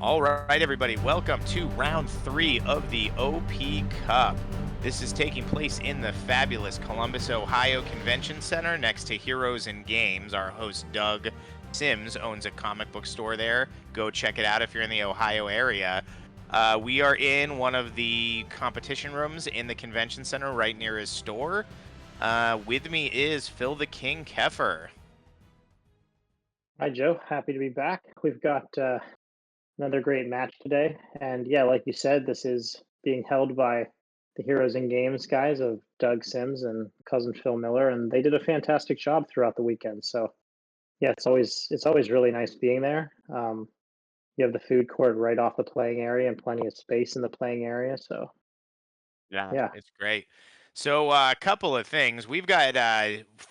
All right, everybody, welcome to round 3 of the OP Cup. This is taking place in the fabulous Columbus, Ohio Convention Center next to Heroes and Games. Our host, Doug Sims, owns a comic book store there. Go check it out if you're in the Ohio area. We are in one of the competition rooms in the convention center right near his store. With me is Phil the King Keffer. Hi, Joe. Happy to be back. We've got another great match today. And yeah, like you said, this is being held by the Heroes and Games guys of Doug Sims and cousin Phil Miller, and they did a fantastic job throughout the weekend. So yeah, it's always really nice being there. You have the food court right off the playing area and plenty of space in the playing area. So Yeah, yeah, it's great. So, a couple of things. We've got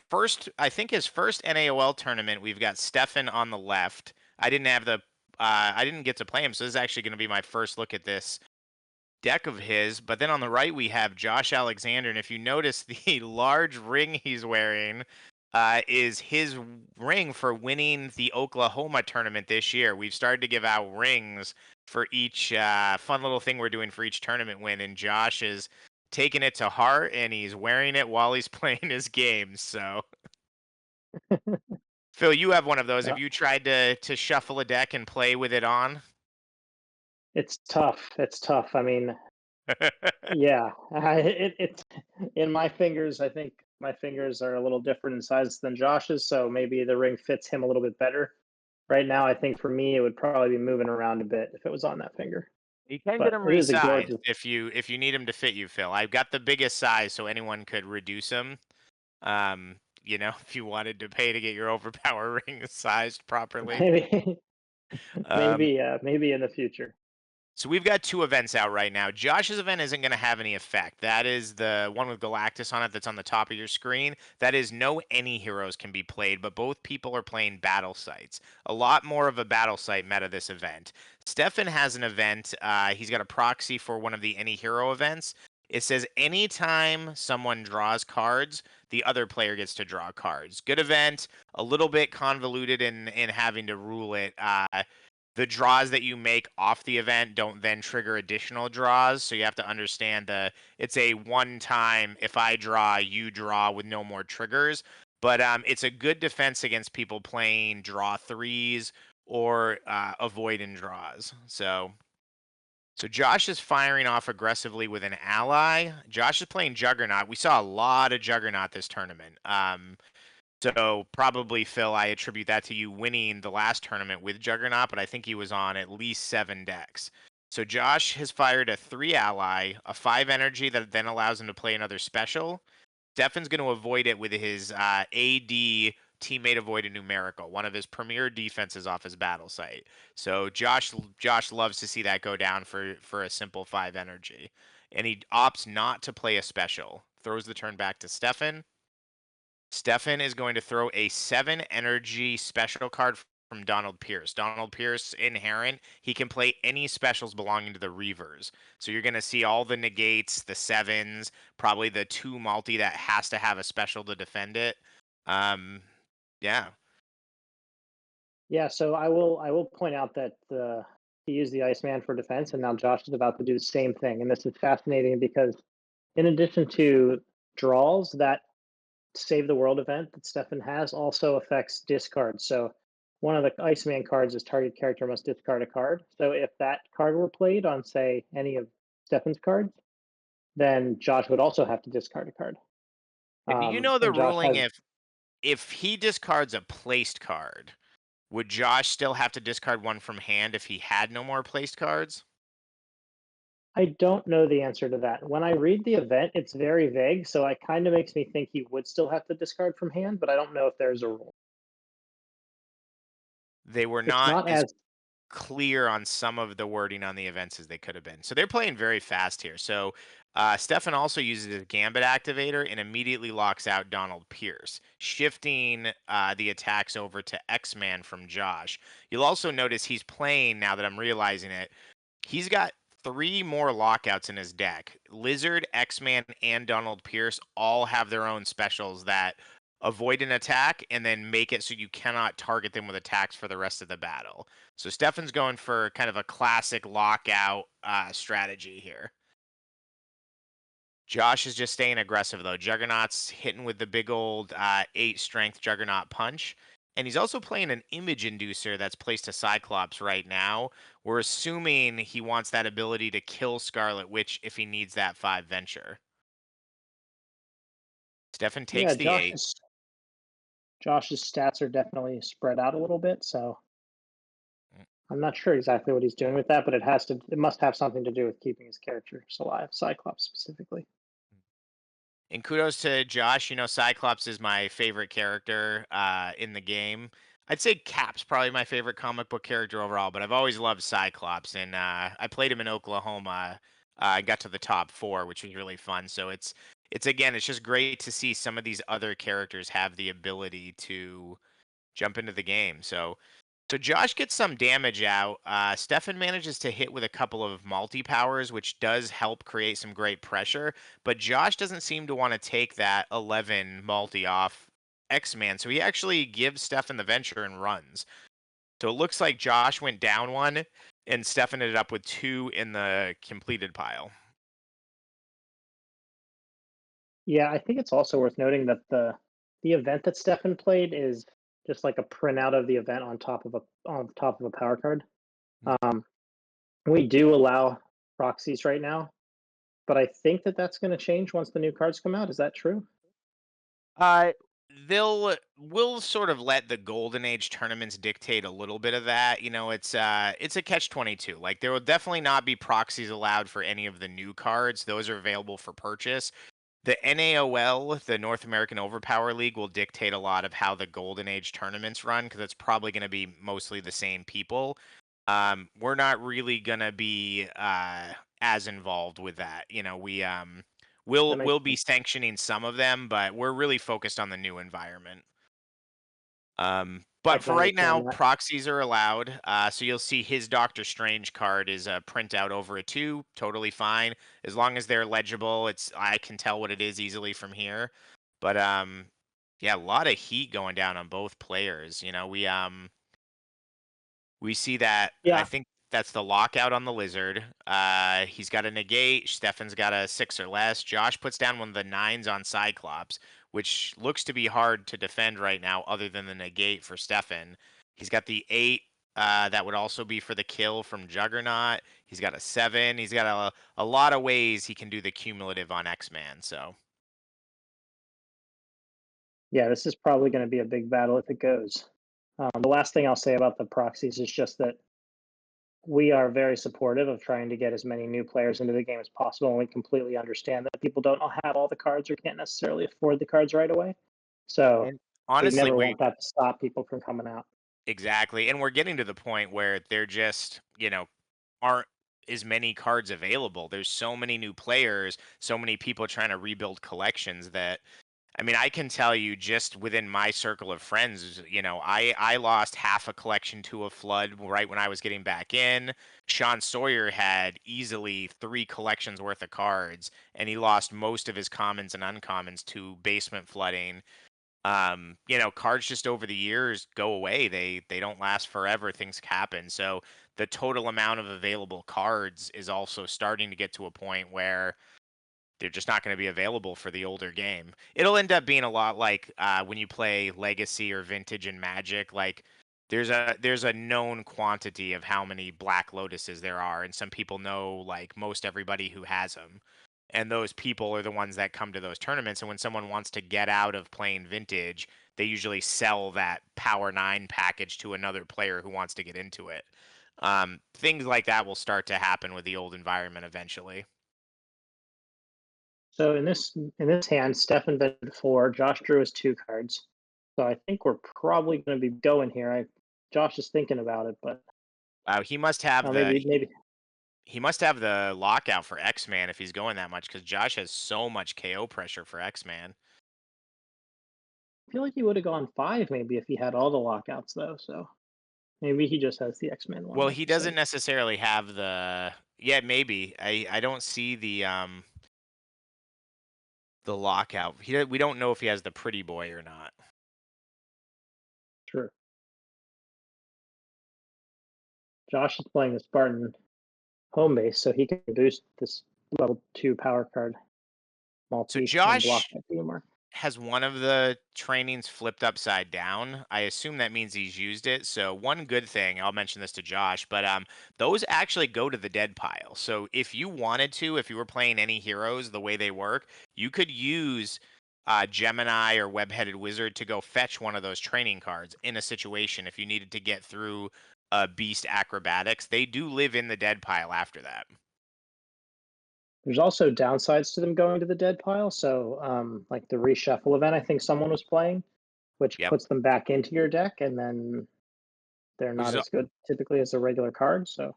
first, I think his first NAOL tournament. We've got Stefan on the left. I didn't get to play him, so this is actually going to be my first look at this deck of his. But then on the right, we have Josh Alexander, and if you notice, the large ring he's wearing is his ring for winning the Oklahoma tournament this year. We've started to give out rings for each fun little thing we're doing for each tournament win, and Josh is taking it to heart and he's wearing it while he's playing his games. So, Phil, you have one of those. uh, Have you tried to shuffle a deck and play with it on? it's tough. It's tough. I mean, yeah, it's in my fingers. I think my fingers are a little different in size than Josh's, so maybe the ring fits him a little bit better. Right now, I think for me, it would probably be moving around a bit if it was on that finger. You can get But them it is a resized gorgeous. if you need them to fit you, Phil. I've got the biggest size, so anyone could reduce them. If you wanted to pay to get your overpower ring sized properly. Maybe, Um, maybe in the future. so we've got two events out right now. Josh's event isn't going to have any effect. That is the one with Galactus on it that's on the top of your screen. That is no any heroes can be played, but both people are playing battle sites. A lot more of a battle site meta this event. Stefan has an event. He's got a proxy for one of the any hero events. It says anytime someone draws cards, the other player gets to draw cards. Good event. A little bit convoluted in having to rule it. The draws that you make off the event don't then trigger additional draws, so you have to understand it's a one time, if I draw you draw with no more triggers. But it's a good defense against people playing draw threes or avoiding draws. So Josh is firing off aggressively with an ally. Josh is playing Juggernaut. We saw a lot of Juggernaut this tournament. So probably, Phil, I attribute that to you winning the last tournament with Juggernaut, but I think he was on at least 7 decks. So Josh has fired a 3 ally, a 5 energy that then allows him to play another special. Stefan's going to avoid it with his AD teammate avoid a numerical, one of his premier defenses off his battle site. So Josh loves to see that go down for a simple 5 energy. And he opts not to play a special. Throws the turn back to Stefan. Stefan is going to throw a 7 energy special card from Donald Pierce. Donald Pierce, inherent, he can play any specials belonging to the Reavers. So you're going to see all the negates, the 7s, probably the 2 multi that has to have a special to defend it. Yeah. Yeah, so I will point out that he used the Iceman for defense, and now Josh is about to do the same thing. And this is fascinating because in addition to draws, that Save the World event that Stefan has also affects discard. So one of the Iceman cards is target character must discard a card. So if that card were played on, say, any of Stefan's cards, then Josh would also have to discard a card. And do you know the And Josh ruling has, if he discards a placed card, would Josh still have to discard one from hand if he had no more placed cards? I don't know the answer to that. When I read the event, it's very vague, so it kind of makes me think he would still have to discard from hand, but I don't know if there's a rule. They were It's not not as as clear on some of the wording on the events as they could have been. So they're playing very fast here. So Stefan also uses his Gambit activator and immediately locks out Donald Pierce, shifting the attacks over to X-Man from Josh. You'll also notice he's playing, now that I'm realizing it, he's got 3 more lockouts in his deck. Lizard, X-Man, and Donald Pierce all have their own specials that avoid an attack, and then make it so you cannot target them with attacks for the rest of the battle. So Stefan's going for kind of a classic lockout strategy here. Josh is just staying aggressive though. Juggernaut's hitting with the big old 8 strength Juggernaut punch. And he's also playing an image inducer that's placed to Cyclops right now. We're assuming he wants that ability to kill Scarlet Witch if he needs that 5 venture. Stefan Yeah, takes the 8. Josh's stats are definitely spread out a little bit, so I'm not sure exactly what he's doing with that, but it must have something to do with keeping his characters alive, Cyclops specifically. And kudos to Josh. Cyclops is my favorite character in the game. I'd say Cap's probably my favorite comic book character overall, but I've always loved Cyclops, and I played him in Oklahoma. I got to the top 4, which was really fun. So it's again, it's just great to see some of these other characters have the ability to jump into the game. So Josh gets some damage out. Stefan manages to hit with a couple of multi powers, which does help create some great pressure. But Josh doesn't seem to want to take that 11 multi off X-Man. So he actually gives Stefan the venture and runs. So it looks like Josh went down 1 and Stefan ended up with 2 in the completed pile. Yeah, I think it's also worth noting that the event that Stefan played is just like a printout of the event on top of a power card. Um, we do allow proxies right now, but I think that that's going to change once the new cards come out. Is that true? Uh, we'll sort of let the golden age tournaments dictate a little bit of that. It's a catch 22. Like there will definitely not be proxies allowed for any of the new cards. Those are available for purchase. The NAOL, the North American Overpower League, will dictate a lot of how the golden age tournaments run because it's probably going to be mostly the same people. We're not really going to be as involved with that. That makes We'll be sense. sanctioning some of them, but we're really focused on the new environment. But I for can right understand now, that. proxies are allowed. So you'll see his Doctor Strange card is a printout over a 2, totally fine as long as they're legible. I can tell what it is easily from here. But yeah, a lot of heat going down on both players. We see that. I Yeah, think that's the lockout on the lizard. He's got a negate. Stefan's got a 6 or less. Josh puts down one of the 9s on Cyclops, which looks to be hard to defend right now, other than the negate for Stefan. He's got the 8. That would also be for the kill from Juggernaut. He's got a 7. He's got a lot of ways he can do the cumulative on X-Man. So yeah, this is probably going to be a big battle if it goes. The last thing I'll say about the proxies is just that we are very supportive of trying to get as many new players into the game as possible, and we completely understand that people don't have all the cards or can't necessarily afford the cards right away. So and we honestly, never we want that to stop people from coming out. exactly, and we're getting to the point where they're just aren't as many cards available. There's so many new players, so many people trying to rebuild collections that I mean, I can tell you just within my circle of friends, I lost half a collection to a flood right when I was getting back in. Sean Sawyer had easily 3 collections worth of cards, and he lost most of his commons and uncommons to basement flooding. Cards just over the years go away. They don't last forever. Things happen. So the total amount of available cards is also starting to get to a point where they're just not going to be available for the older game. It'll end up being a lot like when you play Legacy or Vintage and Magic. Like there's a known quantity of how many Black Lotuses there are, and some people know like most everybody who has them. And those people are the ones that come to those tournaments. And when someone wants to get out of playing Vintage, they usually sell that Power 9 package to another player who wants to get into it. Things like that will start to happen with the old environment eventually. So in this hand, Stefan vetted 4. Josh drew his 2 cards. So I think we're probably going to be going here. Josh is thinking about it, but He must have maybe he must have the lockout for X-Man if he's going that much because Josh has so much KO pressure for X-Man. I feel like he would have gone 5 maybe if he had all the lockouts though. So maybe he just has the X-Men one, Well, like he you doesn't said. necessarily have the yeah, maybe. I don't see The lockout. We don't know if he has the pretty boy or not. True. Josh is playing the Spartan home base, so he can boost this level 2 power card So multi and block Josh that DMR. has one of the trainings flipped upside down. I assume that means he's used it. So one good thing, I'll mention this to Josh, but those actually go to the dead pile. So if you wanted to, if you were playing any heroes the way they work, you could use Gemini or Web-Headed Wizard to go fetch one of those training cards in a situation if you needed to get through Beast Acrobatics. They do live in the dead pile after that. There's also downsides to them going to the dead pile. So, like the reshuffle event, I think someone was playing, which Yep. puts them back into your deck, and then they're Which not is as good typically as a regular card. So,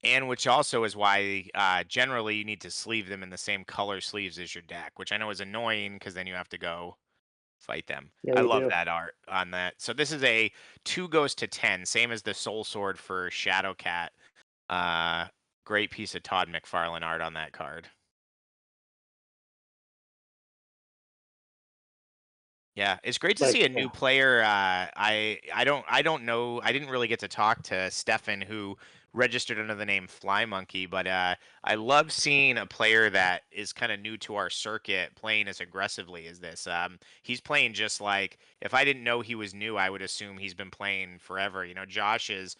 And which also is why generally you need to sleeve them in the same color sleeves as your deck, which I know is annoying because then you have to go fight them. yeah, I you love do. that art on that. So this is a 2 goes to 10, same as the Soul Sword for Shadowcat. Uh, Great piece of Todd McFarlane art on that card. Yeah, it's great to Like, see a new player. I don't know. I didn't really get to talk to Stefan, who registered under the name Fly Monkey, but I love seeing a player that is kind of new to our circuit playing as aggressively as this. He's playing just like if I didn't know he was new, I would assume he's been playing forever. Josh is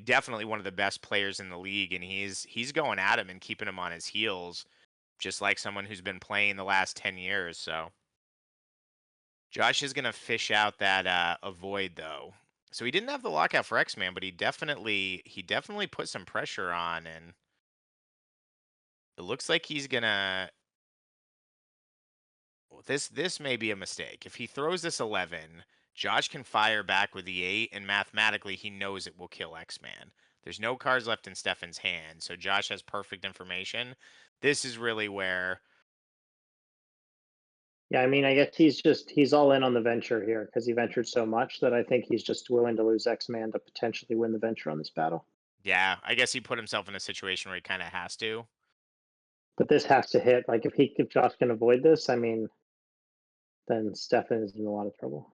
definitely one of the best players in the league, and he's going at him and keeping him on his heels, just like someone who's been playing the last 10 years. So. Josh is gonna fish out that avoid though. So he didn't have the lockout for X-Man, but he definitely put some pressure on, and it looks like he's gonna. Well, this may be a mistake. If he throws this 11, Josh can fire back with the 8, and mathematically he knows it will kill X-Man. There's no cards left in Stefan's hand, so Josh has perfect information. This is really where. yeah, I mean, I guess he's all in on the venture here because he ventured so much that I think he's just willing to lose X Man to potentially win the venture on this battle. Yeah, I guess he put himself in a situation where he kind of has to. But this has to hit. Like, if Josh can avoid this, I mean, then Stefan is in a lot of trouble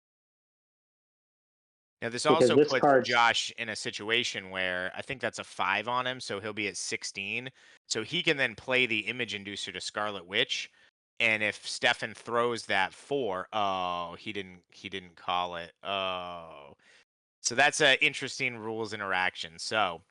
Now, this because also this puts card's Josh in a situation where I think that's a 5 on him, so he'll be at 16. So he can then play the image inducer to Scarlet Witch. And if Stefan throws that 4, oh, he didn't call it. Oh. So that's a interesting rules interaction. So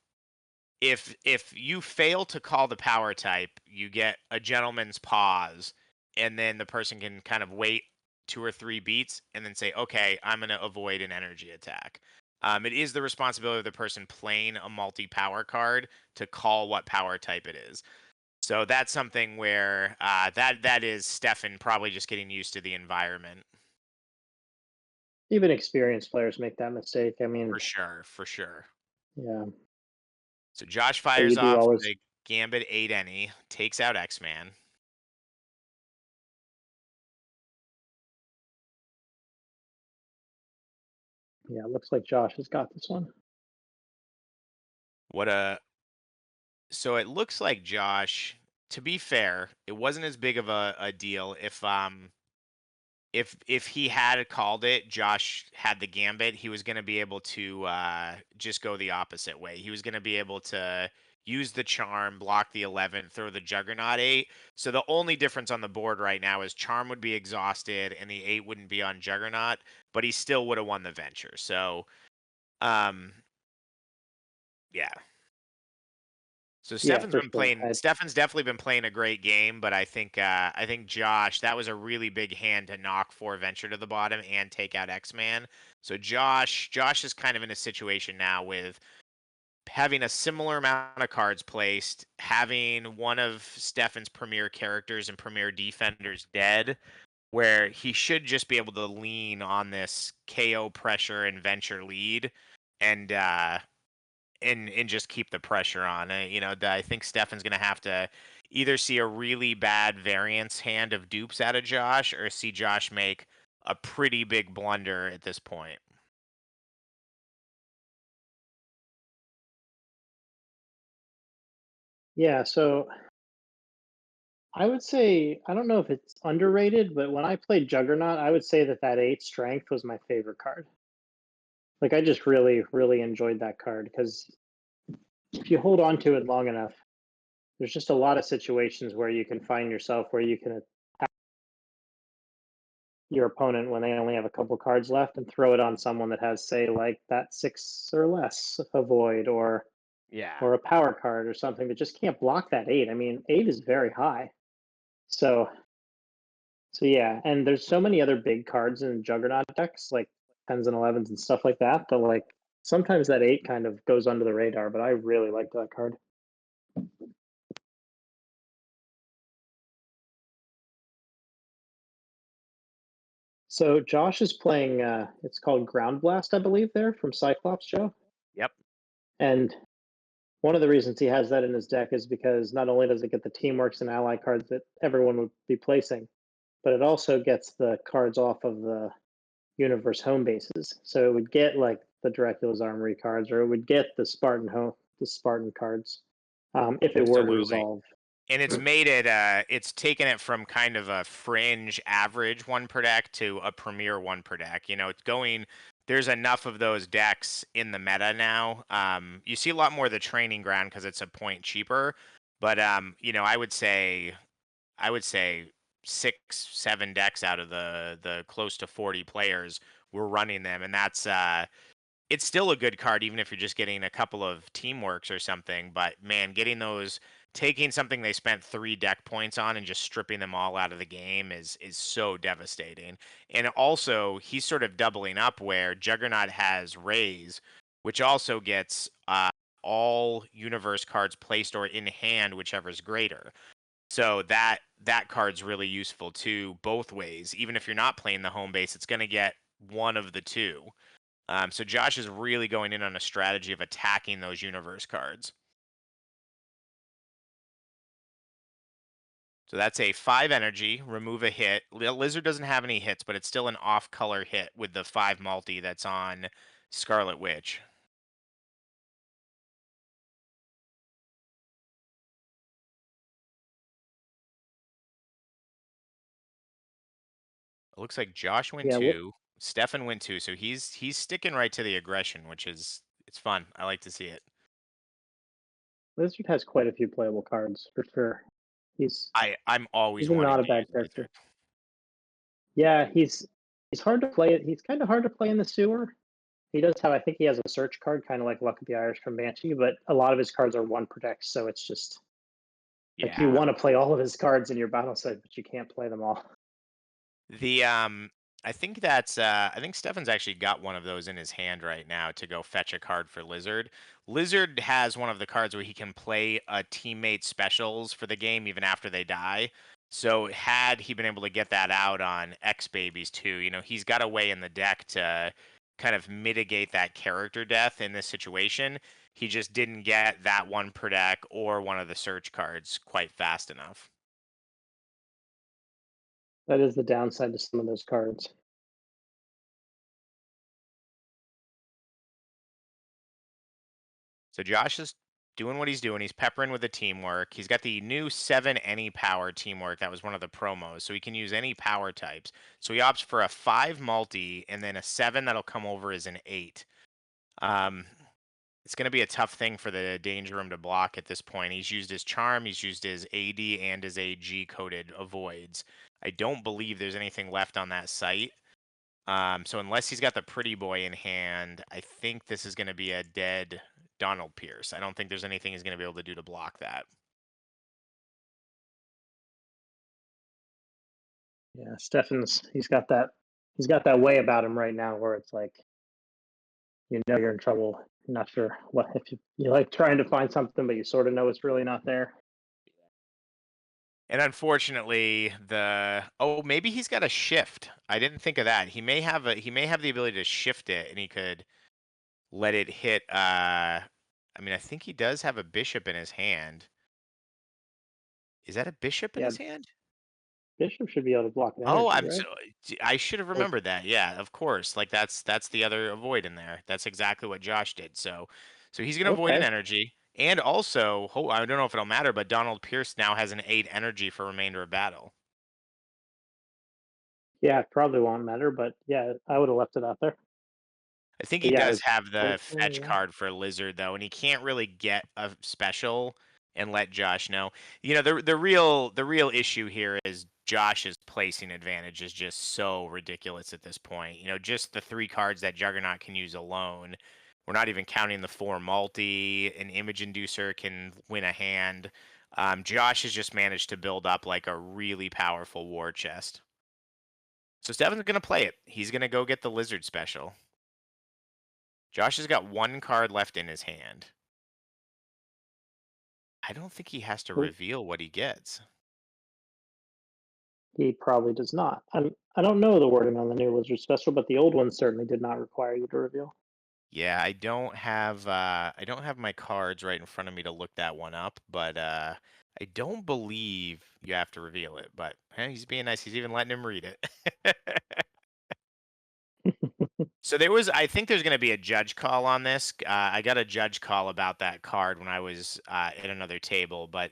if you fail to call the power type, you get a gentleman's pause, and then the person can kind of wait 2 or 3 beats and then say, "Okay, I'm going to avoid an energy attack." It is the responsibility of the person playing a multi-power card to call what power type it is. So that's something where that is Stefan probably just getting used to the environment. even experienced players make that mistake. I For mean, sure, for sure. yeah, So Josh but you fires do off always. the Gambit 8 any, takes out X-Man. Yeah, it looks like Josh has got this one. What a So it looks like Josh, to be fair, it wasn't as big of a deal if he had called it, Josh had the gambit, he was gonna be able to just go the opposite way. He was gonna be able to use the charm, block the 11, throw the juggernaut 8. So the only difference on the board right now is charm would be exhausted and the 8 wouldn't be on juggernaut, but he still would have won the venture. So um yeah. So Yeah, for sure. Stefan's definitely been playing a great game, but I think Josh, that was a really big hand to knock 4 venture to the bottom and take out X-Man. So Josh is kind of in a situation now with having a similar amount of cards placed, having one of Stefan's premier characters and premier defenders dead, where he should just be able to lean on this KO pressure and venture lead and and just keep the pressure on. I think Stefan's going to have to either see a really bad variance hand of dupes out of Josh or see Josh make a pretty big blunder at this point. Yeah, so I would say I don't know if it's underrated, but when I played Juggernaut, I would say that that 8 strength was my favorite card. Like, I just really, really enjoyed that card because if you hold on to it long enough, there's just a lot of situations where you can find yourself where you can attack your opponent when they only have a couple cards left and throw it on someone that has, say, like that 6 or less avoid Yeah. or a power card or something that just can't block that 8. I mean, 8 is very high. So yeah, and there's so many other big cards in Juggernaut decks, like 10s and 11s and stuff like that, but like sometimes that 8 kind of goes under the radar, but I really like that card. So Josh is playing it's called Ground Blast, I believe, there from Cyclops Joe. Yep. And one of the reasons he has that in his deck is because not only does it get the Teamworks and Ally cards that everyone would be placing, but it also gets the cards off of the universe home bases. So it would get like the Dracula's Armory cards, or it would get the Spartan cards, if it were to Absolutely. resolve. And it's made it it's taken it from kind of a fringe average one per deck to a premier one per deck. You know, it's going there's enough of those decks in the meta now. You see a lot more of the training ground because it's a point cheaper. But you know, I would say 6, 7 decks out of the close to 40 players were running them. And that's it's still a good card, even if you're just getting a couple of teamworks or something. But man, getting those, taking something they spent 3 deck points on and just stripping them all out of the game is so devastating. And also, he's sort of doubling up where Juggernaut has Raise, which also gets all universe cards placed or in hand, whichever's greater. So that card's really useful too, both ways. Even if you're not playing the home base, it's going to get one of the two. So Josh is really going in on a strategy of attacking those universe cards. So that's a 5 energy, remove a hit. Lizard doesn't have any hits, but it's still an off color hit with the 5 multi that's on Scarlet Witch. It looks like Josh went Yeah, 2, Stefan went 2, so he's sticking right to the aggression, which is it's fun. I like to see it. Lizard has quite a few playable cards for sure. He's I'm always he's a wanting not a to bad use character. Lizard. Yeah, he's hard to play. He's kind of hard to play in the sewer. He does have, I think he has a search card, kind of like Luck of the Irish from Banshee, but a lot of his cards are one per deck, so it's just like you Yeah. want to play all of his cards in your battle set, but you can't play them all. The I think Stefan's actually got one of those in his hand right now to go fetch a card for Lizard. Lizard has one of the cards where he can play a teammate specials for the game even after they die. So had he been able to get that out on X Babies too, you know, he's got a way in the deck to kind of mitigate that character death in this situation. He just didn't get that one per deck or one of the search cards quite fast enough. That is the downside to some of those cards. So Josh is doing what he's doing. He's peppering with the teamwork. He's got the new 7 any power teamwork. That was one of the promos. So he can use any power types. So he opts for a 5 multi and then a 7 that'll come over as an 8. Um, it's going to be a tough thing for the danger room to block at this point. He's used his charm, he's used his AD and his AG coded avoids. I don't believe there's anything left on that site. So unless he's got the pretty boy in hand, I think this is going to be a dead Donald Pierce. I don't think there's anything he's going to be able to do to block that. Yeah, Stefan's he's got that way about him right now where it's like you know you're in trouble. You're not sure what if you like trying to find something, but you sort of know it's really not there. And unfortunately, maybe he's got a shift. I didn't think of that. He may have the ability to shift it and he could let it hit I mean, I think he does have a bishop in his hand. Is that a bishop in Yeah, his hand? Bishop should be able to block an Oh, energy, I'm right? so I should have Or remembered that. Yeah, of course. Like that's the other avoid in there. That's exactly what Josh did. So he's gonna avoid an okay, energy. And also, I don't know if it'll matter, but Donald Pierce now has an 8 energy for remainder of battle. Yeah, it probably won't matter, but yeah, I would have left it out there. I think he But yeah, does his have the placement, fetch yeah. card for Lizard though, and he can't really get a special and let Josh know. You know, the real issue here is Josh's placing advantage is just so ridiculous at this point. You know, just the 3 cards that Juggernaut can use alone. We're not even counting the 4 multi. An image inducer can win a hand. Josh has just managed to build up like a really powerful war chest. So Stefan's gonna play it. He's gonna go get the Lizard special. Josh has got 1 card left in his hand. I don't think he has to Well, reveal what he gets. he probably does not. I don't know the wording on the new Wizard Special, but the old one certainly did not require you to reveal. Yeah, I don't have my cards right in front of me to look that one up, but I don't believe you have to reveal it, but he's being nice. He's even letting him read it. So I think there's going to be a judge call on this. I got a judge call about that card when I was at another table, but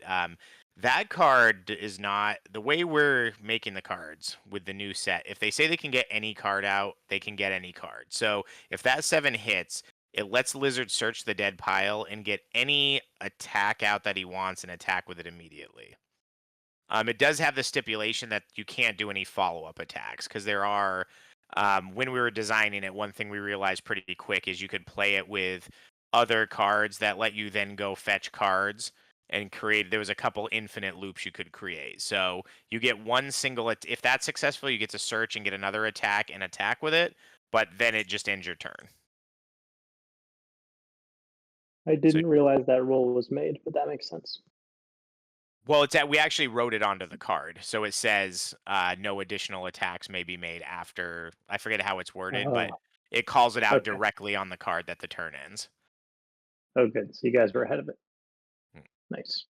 that card is not the way we're making the cards with the new set. If they say they can get any card out, they can get any card. So if that 7 hits, it lets Lizard search the dead pile and get any attack out that he wants and attack with it immediately. It does have the stipulation that you can't do any follow-up attacks because there are. When we were designing it, one thing we realized pretty quick is you could play it with other cards that let you then go fetch cards and create. There was a couple infinite loops you could create. So you get one single. If that's successful, you get to search and get another attack and attack with it. But then it just ends your turn. I So didn't realize that rule was made, but that makes sense. well, it's that we actually wrote it onto the card. So it says no additional attacks may be made after. I forget how it's worded, but Oh, it calls it out okay. directly on the card that the turn ends. Oh, good. So you guys were ahead of it. Mm. Nice.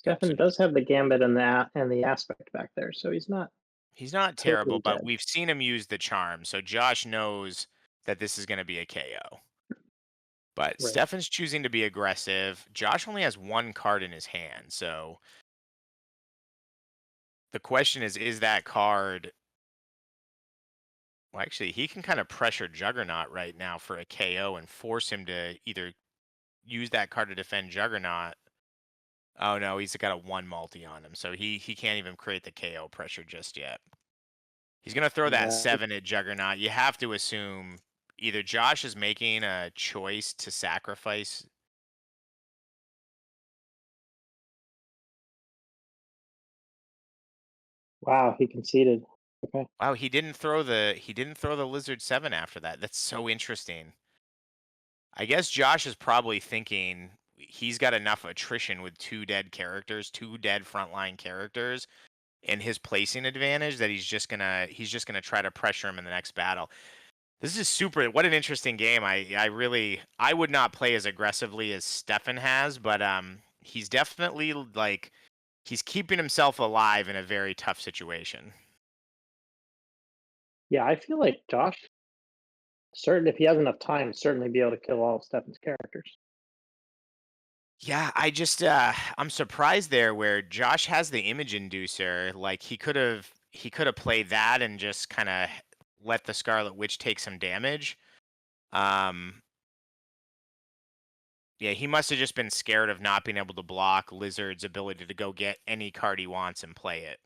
Yep. So Stefan does have the gambit and the aspect back there, so he's not he's not terrible, totally but dead. we've seen him use the charm. So Josh knows that this is going to be a KO. But Right. Stefan's choosing to be aggressive. Josh only has 1 card in his hand. So the question is that card. Well, actually, he can kind of pressure Juggernaut right now for a KO and force him to either use that card to defend Juggernaut. Oh no, he's got a 1 multi on him, so he can't even create the KO pressure just yet. He's gonna throw that Yeah. 7 at Juggernaut. You have to assume either Josh is making a choice to sacrifice. Wow, he conceded. Okay. Wow, he didn't throw the Lizard 7 after that. That's so interesting. I guess Josh is probably thinking he's got enough attrition with 2 dead characters, 2 dead frontline characters, and his placing advantage that he's just gonna try to pressure him in the next battle. This is super. What an interesting game. I would not play as aggressively as Stefan has, but he's definitely like he's keeping himself alive in a very tough situation. Yeah, I feel like Josh, certain if he has enough time, certainly be able to kill all of Stefan's characters. Yeah, I'm surprised there where Josh has the image inducer. Like he could have played that and just kind of let the Scarlet Witch take some damage. Um Yeah, he must have just been scared of not being able to block Lizard's ability to go get any card he wants and play it.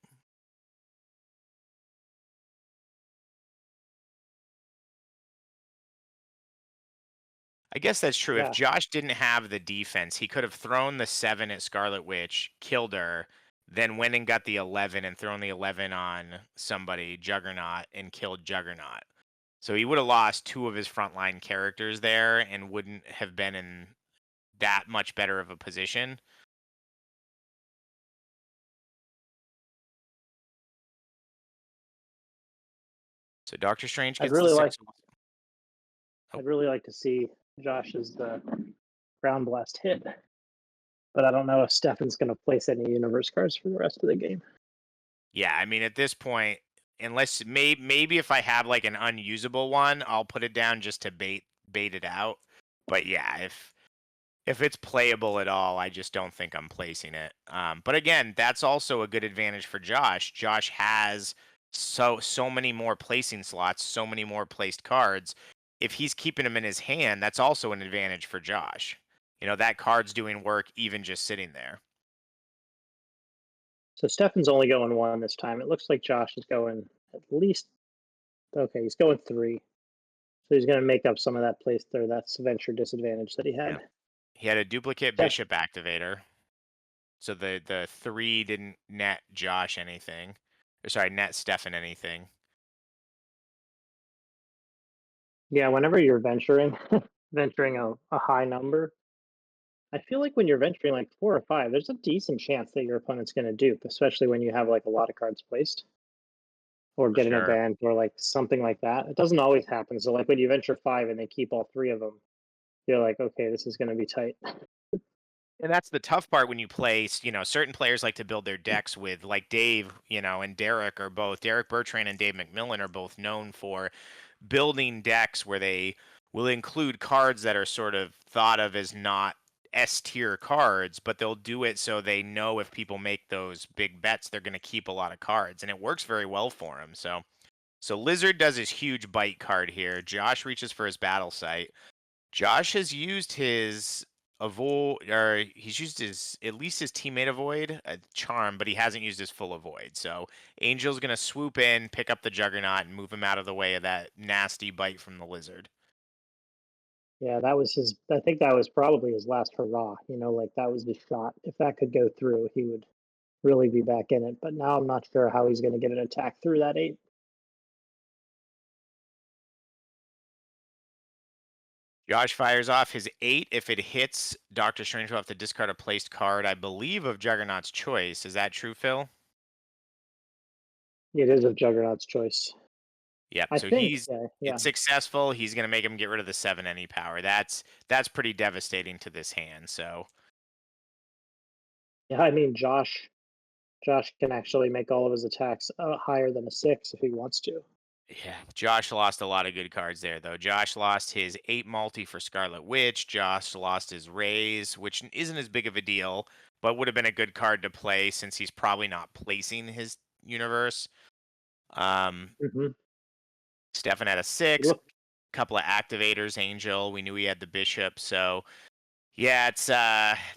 I guess that's true. If Yeah. Josh didn't have the defense, he could have thrown the 7 at Scarlet Witch, killed her, then went and got the 11 and thrown the 11 on somebody, Juggernaut, and killed Juggernaut. So he would have lost 2 of his frontline characters there and wouldn't have been in that much better of a position. So Doctor Strange I'd gets the really like 6. Oh, I'd really like to see Josh's ground blast hit, but I don't know if Stefan's going to place any universe cards for the rest of the game. yeah, I mean, at this point, unless maybe if I have like an unusable one, I'll put it down just to bait it out. But yeah, if it's playable at all, I just don't think I'm placing it. But again, that's also a good advantage for Josh. Josh has so many more placing slots, so many more placed cards. If he's keeping them in his hand, that's also an advantage for Josh. That card's doing work even just sitting there. So Stefan's only going one this time. It looks like Josh is going at least okay. He's going three, so he's going to make up some of that place there. That's venture disadvantage that he Yeah. had. He had a duplicate Steph, bishop activator. So the three didn't net Josh anything. Or sorry, net Stefan anything. yeah. Whenever you're venturing, venturing a high number, I feel like when you're venturing like four or five, there's a decent chance that your opponent's going to dupe, especially when you have like a lot of cards placed or For get an sure. event or like something like that. It doesn't always happen. So like when you venture five and they keep all three of them, you're like, okay, this is going to be tight. And that's the tough part when you play, certain players like to build their decks with, like Dave, and Derek are both, Derek Bertrand and Dave McMillan are both known for building decks where they will include cards that are sort of thought of as not S tier cards, but they'll do it so they know if people make those big bets, they're going to keep a lot of cards. And it works very well for them. So Lizard does his huge bite card here. Josh reaches for his battle site. Josh has used his avoid, or he's used his at least his teammate avoid charm, but he hasn't used his full avoid. So Angel's gonna swoop in, pick up the Juggernaut, and move him out of the way of that nasty bite from the lizard. Yeah, that was his. I think that was probably his last hurrah. Like that was the shot. If that could go through, he would really be back in it. But now I'm not sure how he's going to get an attack through that eight. Josh fires off his 8. If it hits, Doctor Strange will have to discard a placed card, I believe, of Juggernaut's choice. Is that true, Phil? It is of Juggernaut's choice. Yep. I So think. he's Yeah, yeah, it's successful. He's gonna make him get rid of the 7 any power. That's pretty devastating to this hand. So yeah. I mean, Josh can actually make all of his attacks higher than a six if he wants to. yeah, Josh lost a lot of good cards there, though. Josh lost his 8 multi for Scarlet Witch. Josh lost his Raise, which isn't as big of a deal, but would have been a good card to play since he's probably not placing his universe. Um, Hmm. Stefan had a 6, Look, couple of activators, Angel. We knew he had the Bishop, so yeah, it's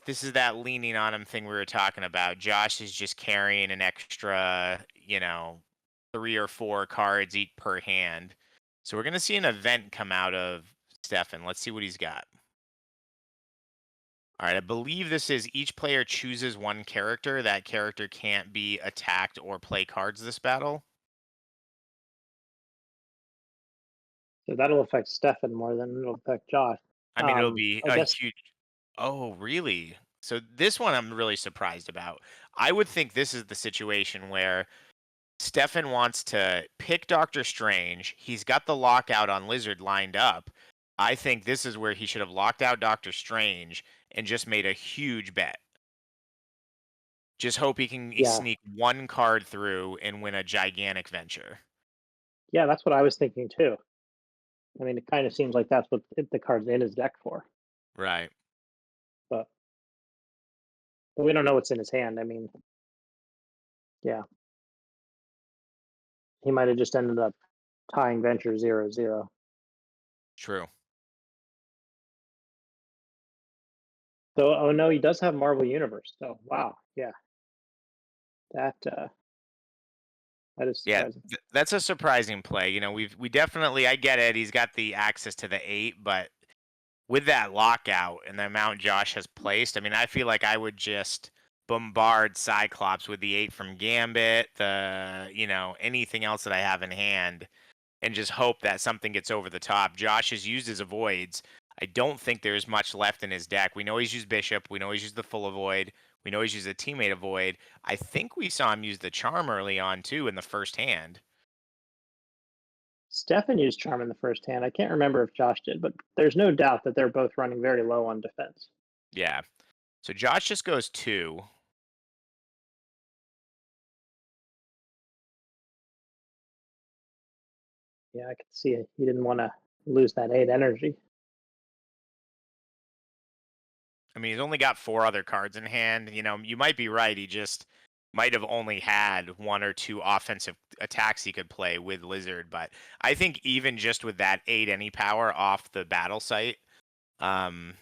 this is that leaning on him thing we were talking about. Josh is just carrying an extra, 3 or 4 cards each per hand. So we're gonna see an event come out of Stefan. Let's see what he's got. All right, I believe this is each player chooses one character. That character can't be attacked or play cards this battle. so that'll affect Stefan more than it'll affect Josh. I mean, it'll be I a guess. huge. Oh, really? So this one I'm really surprised about. I would think this is the situation where Stefan wants to pick Doctor Strange. He's got the lockout on Lizard lined up. I think this is where he should have locked out Doctor Strange and just made a huge bet. Just hope he can Yeah, sneak one card through and win a gigantic venture. yeah. That's what I was thinking too. I mean, it kind of seems like that's what the card's in his deck for. Right. But we don't know what's in his hand. I mean, yeah, he might have just ended up tying Venture 0-0. True. So, oh no, he does have Marvel Universe. So, wow, yeah, that that is Yeah, surprising. that's a surprising play. We definitely I get it. He's got the access to the 8, but with that lockout and the amount Josh has placed, I mean, I feel like I would just bombard Cyclops with the 8 from Gambit, anything else that I have in hand, and just hope that something gets over the top. Josh has used his avoids. I don't think there's much left in his deck. We know he's used Bishop. We know he's used the full avoid. We know he's used a teammate avoid. I think we saw him use the charm early on too in the first hand. Stefan used Charm in the first hand. I can't remember if Josh did, but there's no doubt that they're both running very low on defense. Yeah. So Josh just goes 2. Yeah, I could see it. He didn't want to lose that 8 energy. I mean, he's only got 4 other cards in hand. You might be right. He just might have only had 1 or 2 offensive attacks he could play with Lizard. But I think even just with that 8 any power off the battle site, um,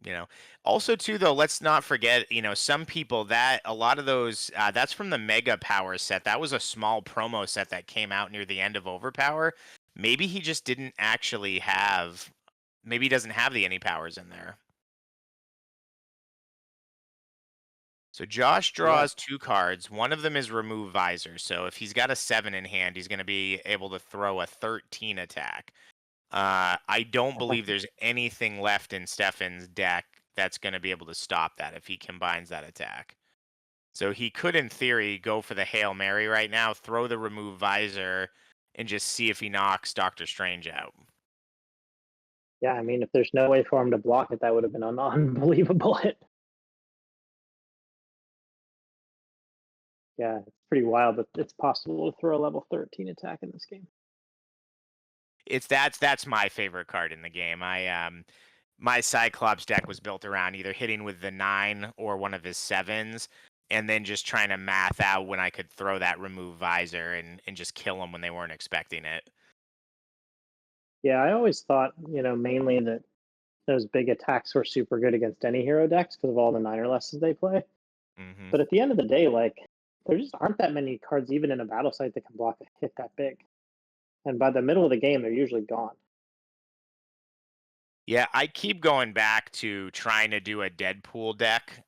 you know. Also, too, though, let's not forget, some people that a lot of those that's from the Mega Power set. That was a small promo set that came out near the end of Overpower. Maybe he just didn't actually have. Maybe he doesn't have the any powers in there. So Josh Yeah. draws 2 cards. One of them is remove visor. So if he's got a 7 in hand, he's going to be able to throw a 13 attack. I don't believe there's anything left in Stefan's deck that's going to be able to stop that if he combines that attack. So he could, in theory, go for the Hail Mary right now, throw the remove visor, and just see if he knocks Doctor Strange out. Yeah, I mean, if there's no way for him to block it, that would have been an unbelievable hit. Yeah, it's pretty wild that it's possible to throw a level 13 attack in this game. That's my favorite card in the game. My Cyclops deck was built around either hitting with the 9 or one of his 7s, and then just trying to math out when I could throw that remove visor and just kill them when they weren't expecting it. Yeah, I always thought, mainly that those big attacks were super good against any hero decks because of all the 9 or lesses they play. Hmm. But at the end of the day, like, there just aren't that many cards even in a battle site that can block a hit that big. And by the middle of the game, they're usually gone. Yeah, I keep going back to trying to do a Deadpool deck.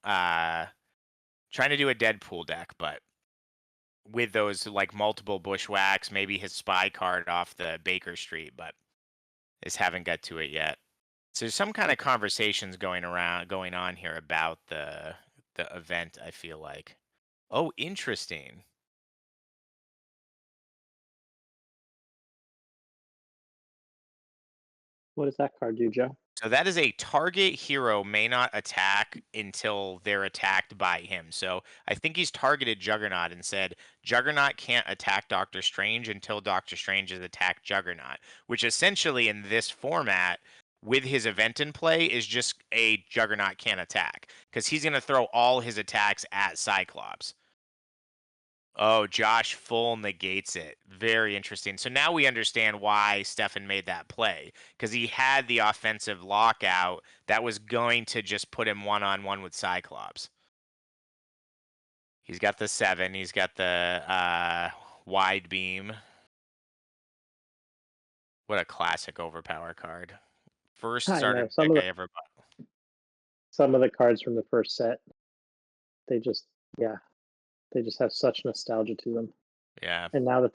But with those like multiple bushwhacks, maybe his spy card off the Baker Street, but just haven't got to it yet. So there's some kind of conversations going on here about the event, I feel like. Oh, interesting. What does that card do, Joe? So that is a target hero may not attack until they're attacked by him. So I think he's targeted Juggernaut and said Juggernaut can't attack Doctor Strange until Doctor Strange has attacked Juggernaut, which essentially in this format with his event in play is just a Juggernaut can't attack because he's going to throw all his attacks at Cyclops. Oh, Josh full negates it. Very interesting. So now we understand why Stefan made that play because he had the offensive lockout that was going to just put him one on one with Cyclops. He's got the 7. He's got the wide beam. What a classic overpower card. First I starter know deck I ever bought. some of the cards from the first set, they just yeah, they just have such nostalgia to them. Yeah. And now that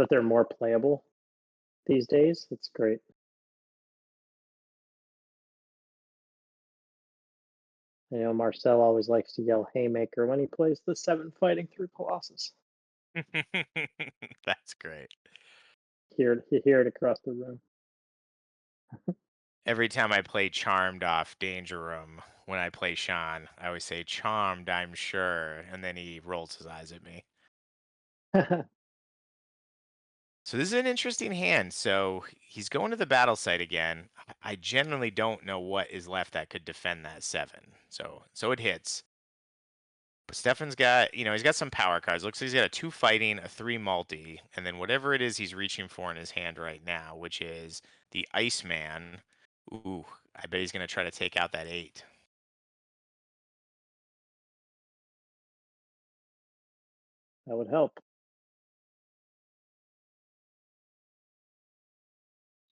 they're more playable these days, it's great. Marcel always likes to yell haymaker when he plays the 7 fighting through Colossus. That's great. You hear it across the room. Every time I play Charmed off Danger Room, when I play Sean, I always say Charmed, I'm sure, and then he rolls his eyes at me. So this is an interesting hand. So he's going to the battle site again. I genuinely don't know what is left that could defend that 7. So it hits. But Stefan's got, he's got some power cards. Looks like he's got a 2 fighting, a 3 multi, and then whatever it is he's reaching for in his hand right now, which is the Iceman. Ooh, I bet he's going to try to take out that 8. That would help.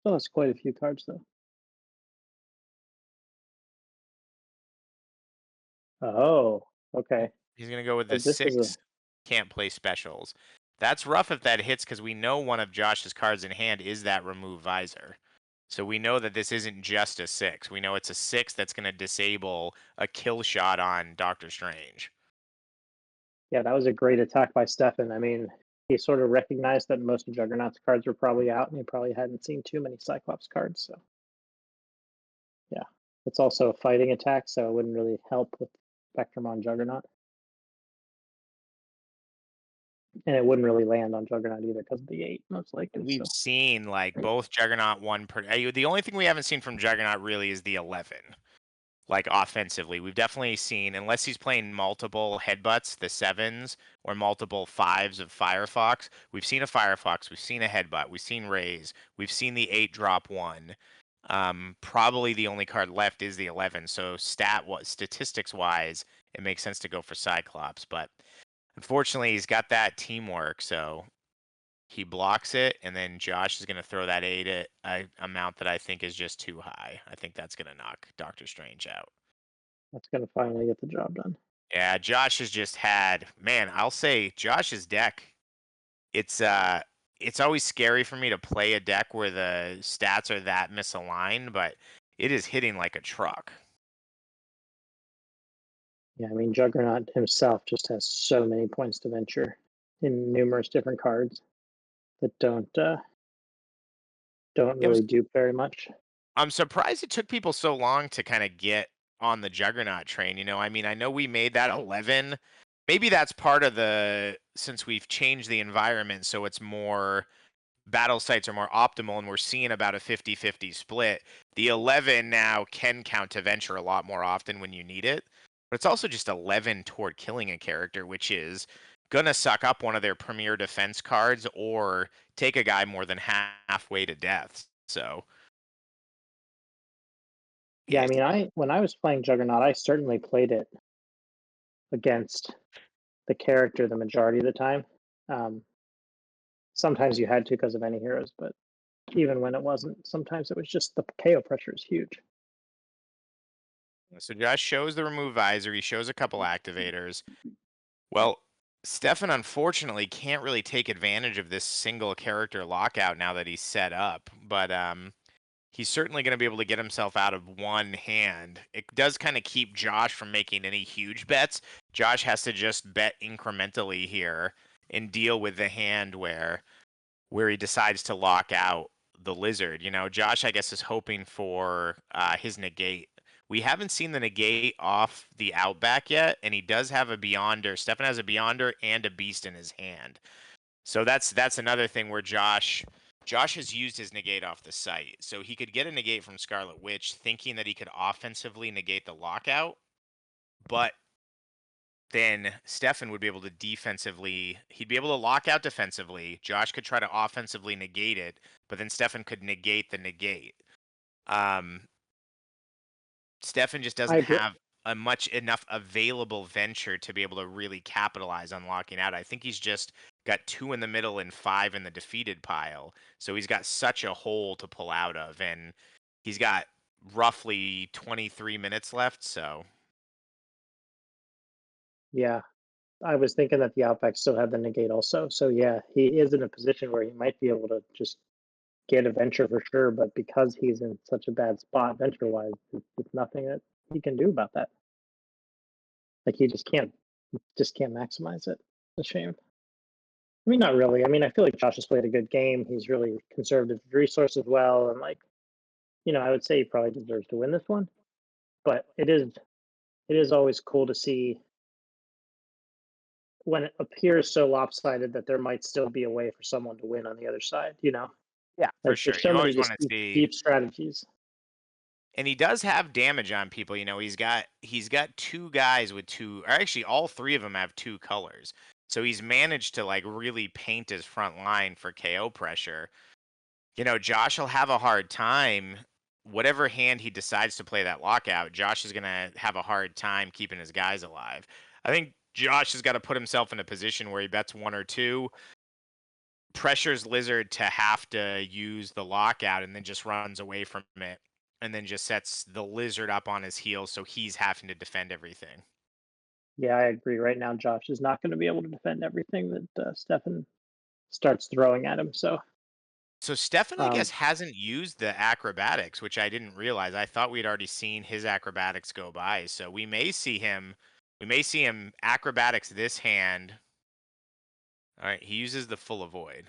Oh, that's quite a few cards, though. Oh, okay. He's going to go with the But this is a 6. Can't play specials. That's rough if that hits because we know one of Josh's cards in hand is that remove visor. So we know that this isn't just a 6. We know it's a 6 that's going to disable a kill shot on Doctor Strange. yeah, that was a great attack by Stefan. I mean, he sort of recognized that most of Juggernaut's cards were probably out, and he probably hadn't seen too many Cyclops cards. So, yeah, it's also a fighting attack, so it wouldn't really help with Spectrum on Juggernaut. and it wouldn't really land on Juggernaut either because of the 8, most likely, We've so seen like both Juggernaut one per. The only thing we haven't seen from Juggernaut really is the 11. Like offensively, we've definitely seen, unless he's playing multiple headbutts, the sevens, or multiple fives of Firefox. We've seen a Firefox, we've seen a headbutt, we've seen Raise, we've seen the 8 drop one. Probably the only card left is the 11. So statistics wise, it makes sense to go for Cyclops, but unfortunately, he's got that teamwork, so he blocks it, and then Josh is going to throw that 8 at a amount that I think is just too high. I think that's going to knock Doctor Strange out. that's gonna finally get the job done. Yeah, Josh has just had, man, I'll say Josh's deck. It's it's always scary for me to play a deck where the stats are that misaligned, but it is hitting like a truck. Yeah, I mean, Juggernaut himself just has so many points to venture in numerous different cards that don't It was really do very much. I'm surprised it took people so long to kind of get on the Juggernaut train. I mean, I know we made that 11. Maybe that's part of the since we've changed the environment so it's more battle sites are more optimal and we're seeing about a 50-50 split. The 11 now can count to venture a lot more often when you need it. But it's also just 11 toward killing a character, which is going to suck up one of their premier defense cards or take a guy more than halfway to death. So, Yeah, I it, mean, I when I was playing Juggernaut, I certainly played it against the character the majority of the time. Um, Sometimes you had to because of any heroes, but even when it wasn't, sometimes it was just the KO pressure is huge. so Josh shows the remove visor. He shows a couple activators. Well, Stefan unfortunately can't really take advantage of this single character lockout now that he's set up. But he's certainly going to be able to get himself out of one hand. It does kind of keep Josh from making any huge bets. Josh has to just bet incrementally here and deal with the hand where he decides to lock out the lizard. Josh, I guess, is hoping for his negate. We haven't seen the negate off the outback yet, and he does have a Beyonder. Stefan has a Beyonder and a Beast in his hand. So that's another thing where Josh has used his negate off the site. So he could get a negate from Scarlet Witch thinking that he could offensively negate the lockout, but then Stefan would be able to defensively he'd be able to lock out defensively. Josh could try to offensively negate it, but then Stefan could negate the negate. Um Stefan just I doesn't agree. have a much enough available venture to be able to really capitalize on locking out. I think he's just got 2 in the middle and 5 in the defeated pile. So he's got such a hole to pull out of, and he's got roughly 23 minutes left, so Yeah, I was thinking that the Outback still had the negate also. So yeah, he is in a position where he might be able to just get a venture for sure, but because he's in such a bad spot venture wise, it's nothing that he can do about that. Like he just can't maximize it. It's a shame. I mean, not really. I mean, I feel like Josh has played a good game. He's really conserved his resources well, and like I would say he probably deserves to win this one. But it is always cool to see when it appears so lopsided that there might still be a way for someone to win on the other side. yeah, for Like sure. there's so You many always just want to deep, see. deep strategies. And he does have damage on people. He's got two guys with two, or actually all three of them have two colors. So he's managed to like really paint his front line for KO pressure. Josh will have a hard time. Whatever hand he decides to play that lockout, Josh is gonna have a hard time keeping his guys alive. I think Josh has got to put himself in a position where he bets one or two, pressures Lizard to have to use the lockout, and then just runs away from it, and then just sets the Lizard up on his heels, so he's having to defend everything. Yeah, I agree. Right now, Josh is not going to be able to defend everything that Stefan starts throwing at him. So, So Stefan, I guess, um, hasn't used the acrobatics, which I didn't realize. I thought we'd already seen his acrobatics go by. So we may see him. We may see him acrobatics this hand. All right, he uses the full avoid.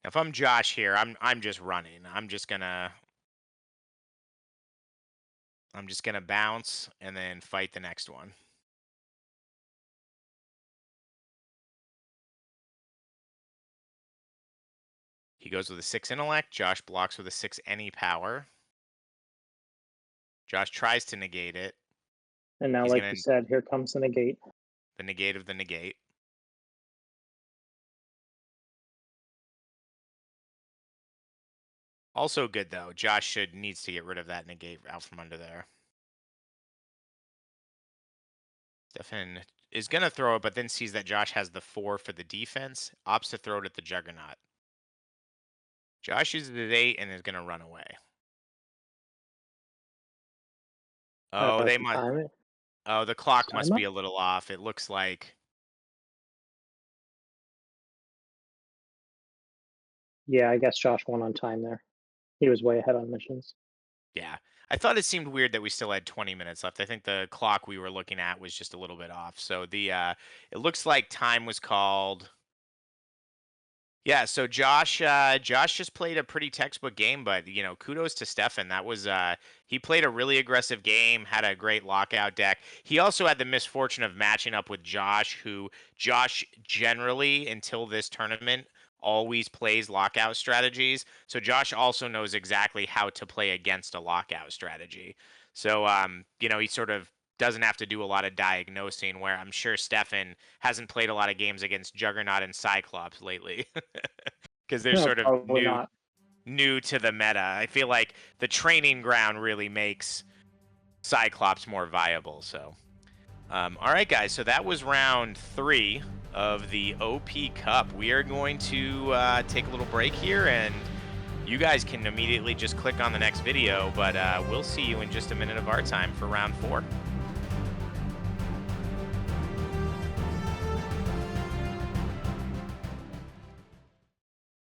If I'm Josh here, I'm just running. I'm just gonna bounce and then fight the next one. He goes with a 6 intellect. Josh blocks with a 6 any power. Josh tries to negate it. And now, He's like you going to said, here comes the negate. the negate of the negate. Also good though. Josh should needs to get rid of that negate out from under there. Stefan is going to throw it, but then sees that Josh has the 4 for the defense. Opts to throw it at the Juggernaut. Josh uses the 8 and is going to run away. Oh, they Some must. time. Oh, the clock Time must be up. a little off. It looks like. Yeah, I guess Josh won on time there. He was way ahead on missions. Yeah. I thought it seemed weird that we still had 20 minutes left. I think the clock we were looking at was just a little bit off. So it looks like time was called. Yeah, so Josh just played a pretty textbook game, but kudos to Stefan. That was he played a really aggressive game, had a great lockout deck. He also had the misfortune of matching up with Josh, who Josh generally until this tournament always plays lockout strategies. So Josh also knows exactly how to play against a lockout strategy. So he sort of doesn't have to do a lot of diagnosing, where I'm sure Stefan hasn't played a lot of games against Juggernaut and Cyclops lately because they're No, sort of probably not. new to the meta. I feel like the training ground really makes Cyclops more viable. So, all right, guys. So that was round 3 of the OP Cup. We are going to take a little break here, and you guys can immediately just click on the next video. But we'll see you in just a minute of our time for round 4.